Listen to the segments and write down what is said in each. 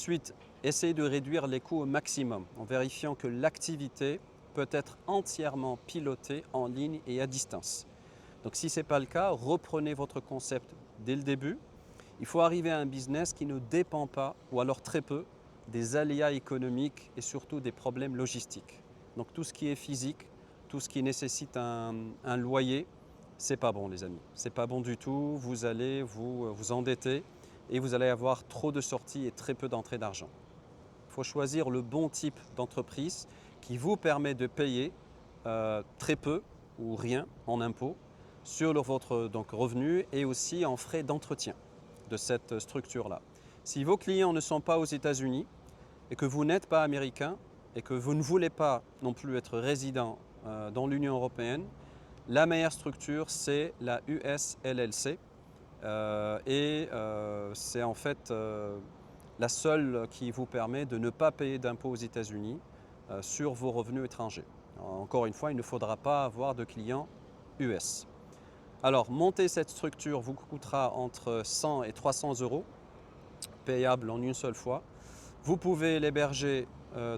Ensuite, essayez de réduire les coûts au maximum en vérifiant que l'activité peut être entièrement pilotée en ligne et à distance. Donc si ce n'est pas le cas, reprenez votre concept dès le début. Il faut arriver à un business qui ne dépend pas, ou alors très peu, des aléas économiques et surtout des problèmes logistiques. Donc tout ce qui est physique, tout ce qui nécessite un loyer, c'est pas bon les amis. C'est pas bon du tout, vous allez vous endetter et vous allez avoir trop de sorties et très peu d'entrées d'argent. Il faut choisir le bon type d'entreprise qui vous permet de payer très peu ou rien en impôts sur votre revenu et aussi en frais d'entretien de cette structure-là. Si vos clients ne sont pas aux États-Unis et que vous n'êtes pas américain et que vous ne voulez pas non plus être résident dans l'Union européenne, la meilleure structure, c'est la USLLC c'est en fait la seule qui vous permet de ne pas payer d'impôts aux États-Unis sur vos revenus étrangers. Encore une fois, il ne faudra pas avoir de clients US. Alors, monter cette structure vous coûtera entre 100 et 300 euros, payable en une seule fois. Vous pouvez l'héberger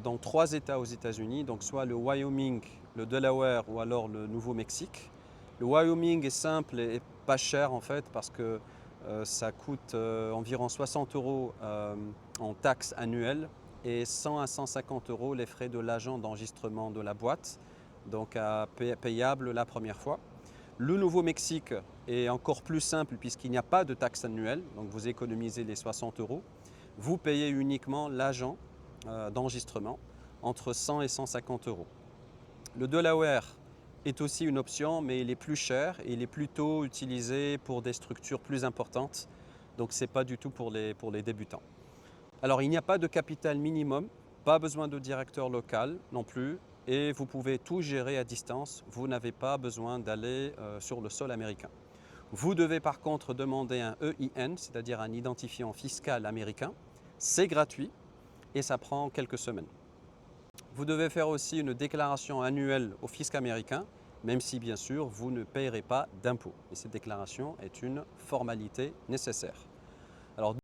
dans 3 États aux États-Unis, donc soit le Wyoming, le Delaware ou alors le Nouveau-Mexique. Le Wyoming est simple et pas cher en fait parce que ça coûte environ 60 euros en taxes annuelles et 100 à 150 euros les frais de l'agent d'enregistrement de la boîte, donc payable la première fois. Le Nouveau-Mexique est encore plus simple puisqu'il n'y a pas de taxe annuelle, donc vous économisez les 60 euros. Vous payez uniquement l'agent d'enregistrement entre 100 et 150 euros. Le Delaware est aussi une option, mais il est plus cher et il est plutôt utilisé pour des structures plus importantes. Donc ce n'est pas du tout pour les débutants. Alors il n'y a pas de capital minimum, pas besoin de directeur local non plus, et vous pouvez tout gérer à distance. Vous n'avez pas besoin d'aller sur le sol américain. Vous devez par contre demander un EIN, c'est-à-dire un identifiant fiscal américain. C'est gratuit et ça prend quelques semaines. Vous devez faire aussi une déclaration annuelle au fisc américain, même si bien sûr vous ne payerez pas d'impôts. Et cette déclaration est une formalité nécessaire. Alors,